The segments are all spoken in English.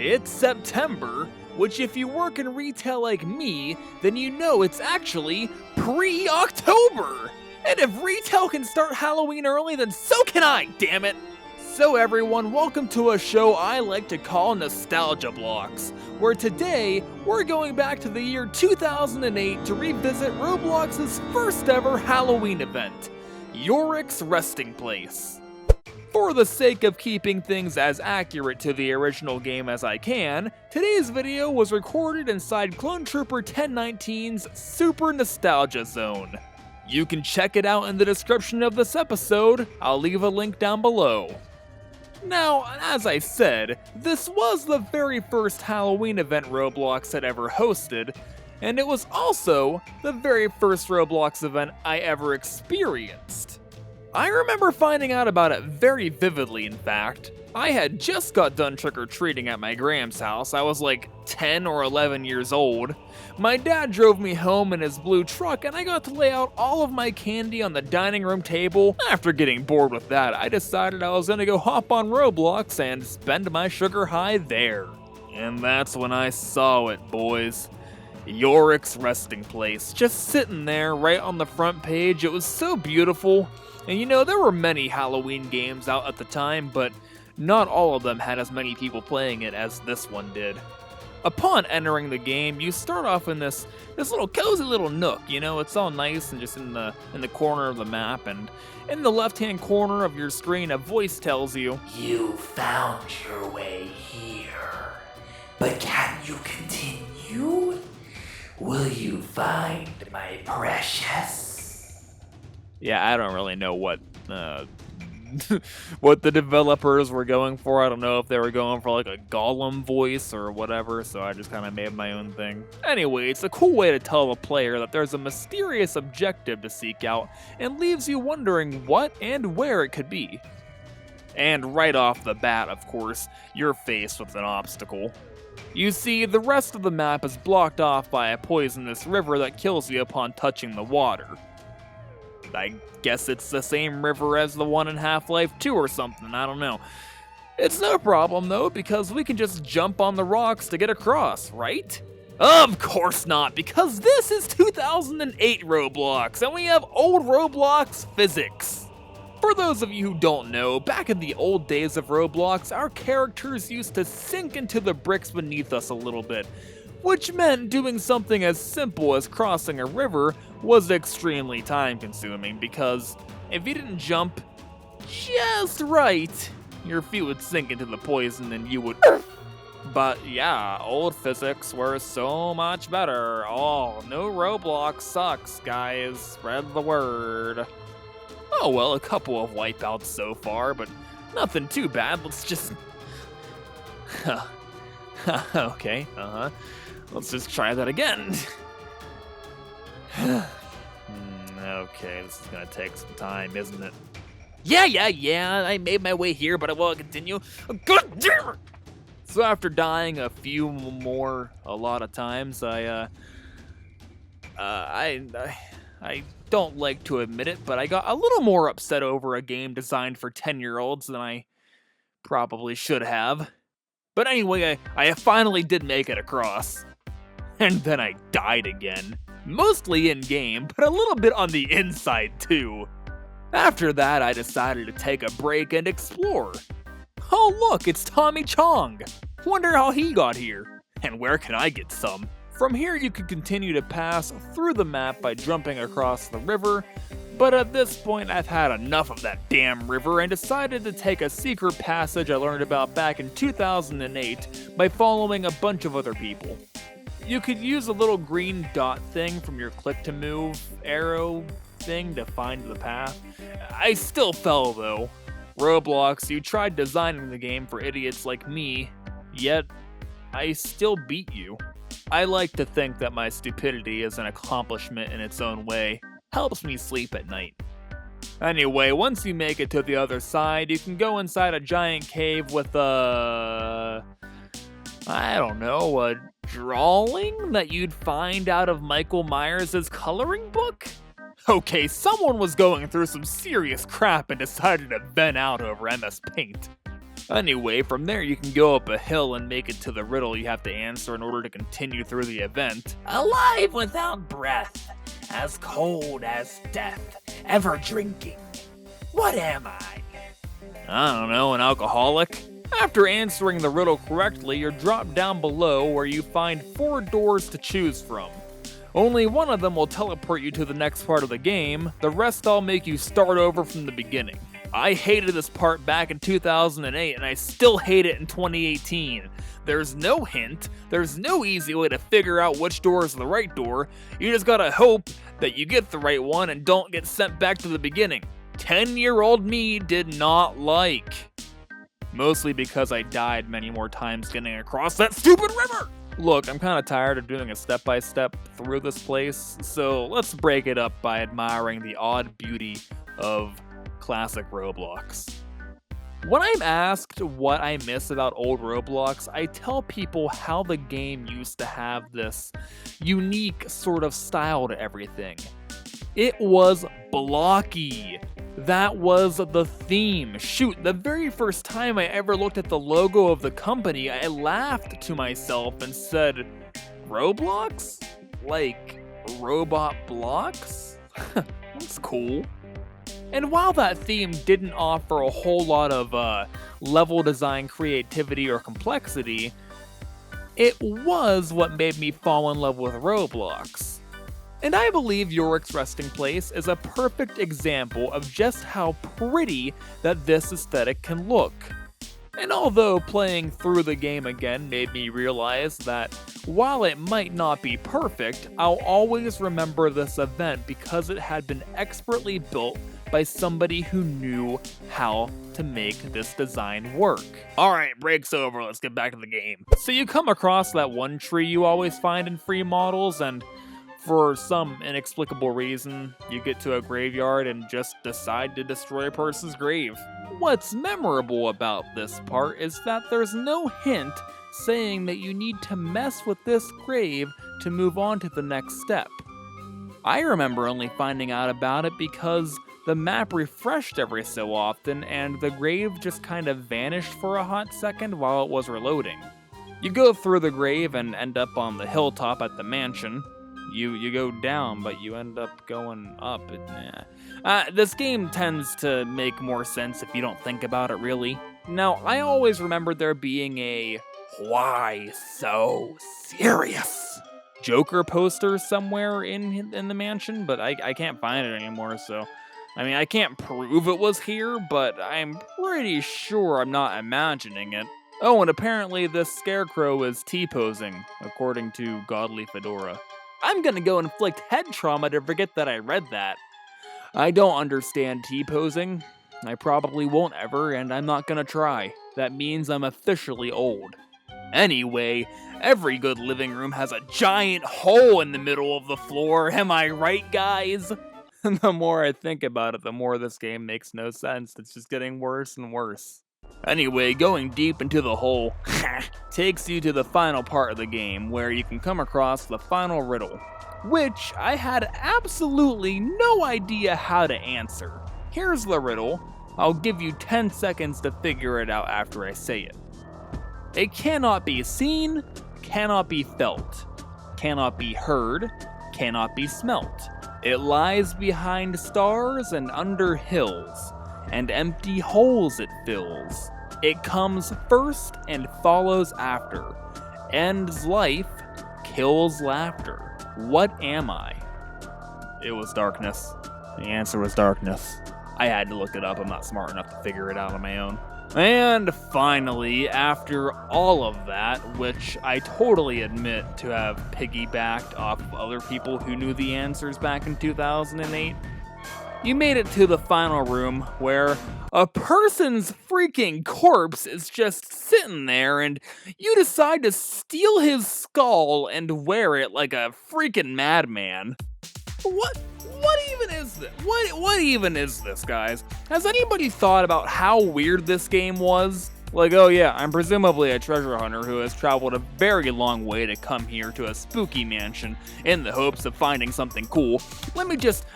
It's September, which if you work in retail like me, then you know it's actually pre-October! And if retail can start Halloween early, then so can I, damn it! So everyone, welcome to a show I like to call Nostalgia Blox, where today, we're going back to the year 2008 to revisit Roblox's first ever Halloween event, Yorick's Resting Place. For the sake of keeping things as accurate to the original game as I can, today's video was recorded inside Clone Trooper 1019's Super Nostalgia Zone. You can check it out in the description of this episode, I'll leave a link down below. Now, as I said, this was the very first Halloween event Roblox had ever hosted, and it was also the very first Roblox event I ever experienced. I remember finding out about it very vividly, in fact. I had just got done trick-or-treating at my Gram's house. I was like 10 or 11 years old. My dad drove me home in his blue truck and I got to lay out all of my candy on the dining room table. After getting bored with that, I decided I was gonna go hop on Roblox and spend my sugar high there. And that's when I saw it, boys. Yorick's Resting Place, just sitting there right on the front page. It was so beautiful. And you know, there were many Halloween games out at the time, but not all of them had as many people playing it as this one did. Upon entering the game, you start off in this little cozy little nook, you know, it's all nice and just in the corner of the map, and in the left-hand corner of your screen, a voice tells you, "You found your way here, but can you continue? Will you find my precious?" Yeah, I don't really know what what the developers were going for. I don't know if they were going for like a Gollum voice or whatever, so I just kind of made my own thing. Anyway, it's a cool way to tell a player that there's a mysterious objective to seek out and leaves you wondering what and where it could be. And right off the bat, of course, you're faced with an obstacle. You see, the rest of the map is blocked off by a poisonous river that kills you upon touching the water. I guess it's the same river as the one in Half-Life 2 or something, I don't know. It's no problem though, because we can just jump on the rocks to get across, right? Of course not, because this is 2008 Roblox, and we have old Roblox physics. For those of you who don't know, back in the old days of Roblox, our characters used to sink into the bricks beneath us a little bit, which meant doing something as simple as crossing a river was extremely time-consuming, because if you didn't jump just right, your feet would sink into the poison and you would... But yeah, old physics were so much better. Oh, no Roblox sucks, guys. Spread the word. Oh well, a couple of wipeouts so far, but nothing too bad. Let's just... Okay, let's just try that again. Okay, this is gonna take some time, isn't it? Yeah, I made my way here, but I will continue. God damn it! So after dying a lot of times, I don't like to admit it, but I got a little more upset over a game designed for 10-year-olds than I probably should have. But anyway, I finally did make it across. And then I died again. Mostly in-game, but a little bit on the inside too. After that, I decided to take a break and explore. Oh look, it's Tommy Chong! Wonder how he got here. And where can I get some? From here you can continue to pass through the map by jumping across the river, but at this point I've had enough of that damn river and decided to take a secret passage I learned about back in 2008 by following a bunch of other people. You could use a little green dot thing from your click to move arrow thing to find the path. I still fell though. Roblox, you tried designing the game for idiots like me, yet I still beat you. I like to think that my stupidity is an accomplishment in its own way. Helps me sleep at night. Anyway, once you make it to the other side, you can go inside a giant cave with a drawing that you'd find out of Michael Myers' coloring book? Okay, someone was going through some serious crap and decided to vent out over MS Paint. Anyway, from there you can go up a hill and make it to the riddle you have to answer in order to continue through the event. Alive without breath, as cold as death, ever drinking. What am I? I don't know, an alcoholic? After answering the riddle correctly, you're dropped down below where you find 4 doors to choose from. Only one of them will teleport you to the next part of the game, the rest all make you start over from the beginning. I hated this part back in 2008 and I still hate it in 2018. There's no hint, there's no easy way to figure out which door is the right door, you just gotta hope that you get the right one and don't get sent back to the beginning. 10-year-old me did not like. Mostly because I died many more times getting across that stupid river! Look, I'm kinda tired of doing a step-by-step through this place, so let's break it up by admiring the odd beauty of classic Roblox. When I'm asked what I miss about old Roblox, I tell people how the game used to have this unique sort of style to everything. It was blocky. That was the theme. Shoot, the very first time I ever looked at the logo of the company, I laughed to myself and said, Roblox? Like, robot blocks? That's cool. And while that theme didn't offer a whole lot of level design creativity or complexity, it was what made me fall in love with Roblox. And I believe Yorick's resting place is a perfect example of just how pretty that this aesthetic can look. And although playing through the game again made me realize that while it might not be perfect, I'll always remember this event because it had been expertly built by somebody who knew how to make this design work. Alright, break's over, let's get back to the game. So you come across that one tree you always find in free models, and for some inexplicable reason, you get to a graveyard and just decide to destroy a person's grave. What's memorable about this part is that there's no hint saying that you need to mess with this grave to move on to the next step. I remember only finding out about it because the map refreshed every so often and the grave just kind of vanished for a hot second while it was reloading. You go through the grave and end up on the hilltop at the mansion. You go down, but you end up going up. This game tends to make more sense if you don't think about it, really. Now, I always remembered there being a "Why so serious?" Joker poster somewhere in the mansion, but I can't find it anymore, so... I mean, I can't prove it was here, but I'm pretty sure I'm not imagining it. Oh, and apparently this scarecrow is T-posing, according to Godly Fedora. I'm gonna go inflict head trauma to forget that I read that. I don't understand T-posing. I probably won't ever, and I'm not gonna try. That means I'm officially old. Anyway, every good living room has a giant hole in the middle of the floor, am I right, guys? And the more I think about it, the more this game makes no sense. It's just getting worse and worse. Anyway, going deep into the hole takes you to the final part of the game, where you can come across the final riddle, which I had absolutely no idea how to answer. Here's the riddle. I'll give you 10 seconds to figure it out after I say it. It cannot be seen, cannot be felt, cannot be heard, cannot be smelt. It lies behind stars and under hills, and empty holes it fills. It comes first and follows after. Ends life, kills laughter. What am I? It was darkness. The answer was darkness. I had to look it up. I'm not smart enough to figure it out on my own. And finally, after all of that, which I totally admit to have piggybacked off of other people who knew the answers back in 2008, you made it to the final room where a person's freaking corpse is just sitting there and you decide to steal his skull and wear it like a freaking madman. What even is this? What even is this, guys? Has anybody thought about how weird this game was? Like, oh yeah, I'm presumably a treasure hunter who has traveled a very long way to come here to a spooky mansion in the hopes of finding something cool. Let me just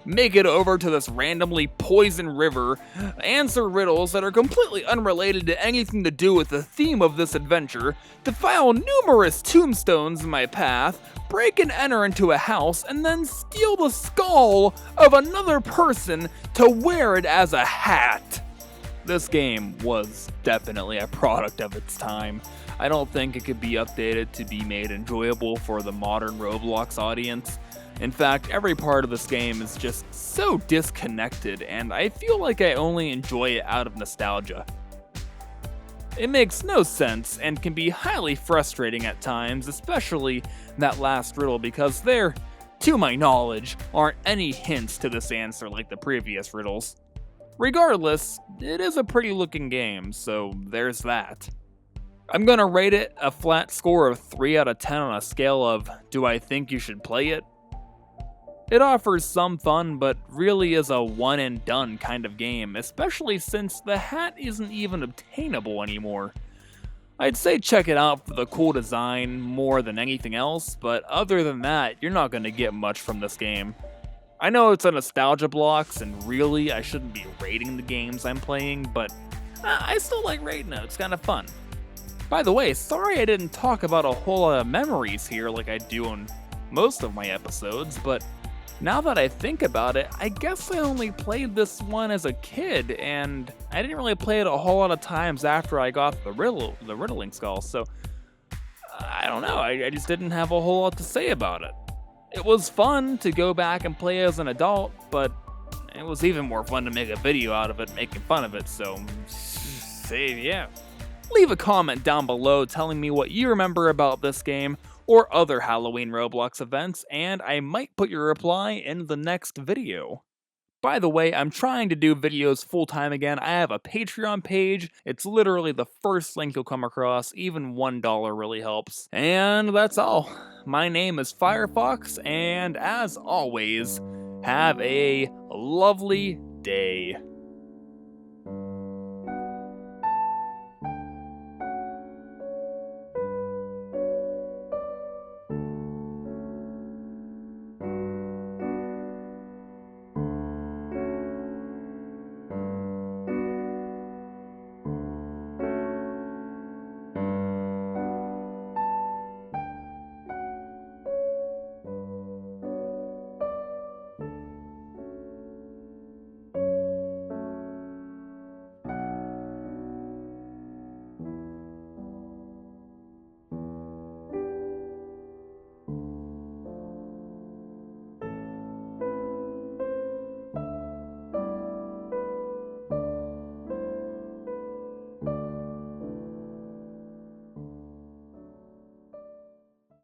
make it over to this randomly poisoned river, answer riddles that are completely unrelated to anything to do with the theme of this adventure, defile numerous tombstones in my path, break and enter into a house, and then steal the skull of another person to wear it as a hat. This game was definitely a product of its time. I don't think it could be updated to be made enjoyable for the modern Roblox audience. In fact, every part of this game is just so disconnected, and I feel like I only enjoy it out of nostalgia. It makes no sense and can be highly frustrating at times, especially that last riddle, because there, to my knowledge, aren't any hints to this answer like the previous riddles. Regardless, it is a pretty looking game, so there's that. I'm gonna rate it a flat score of 3 out of 10 on a scale of do I think you should play it? It offers some fun, but really is a one and done kind of game, especially since the hat isn't even obtainable anymore. I'd say check it out for the cool design more than anything else, but other than that, you're not gonna get much from this game. I know it's a nostalgia Blox, and really I shouldn't be rating the games I'm playing, but I still like rating it, it's kinda fun. By the way, sorry I didn't talk about a whole lot of memories here like I do on most of my episodes, but now that I think about it, I guess I only played this one as a kid, and I didn't really play it a whole lot of times after I got the riddling skull, so I don't know, I just didn't have a whole lot to say about it. It was fun to go back and play as an adult, but it was even more fun to make a video out of it, making fun of it, so yeah. Leave a comment down below telling me what you remember about this game or other Halloween Roblox events, and I might put your reply in the next video. By the way, I'm trying to do videos full-time again. I have a Patreon page. It's literally the first link you'll come across. Even $1 really helps. And that's all. My name is Firefox, and as always, have a lovely day.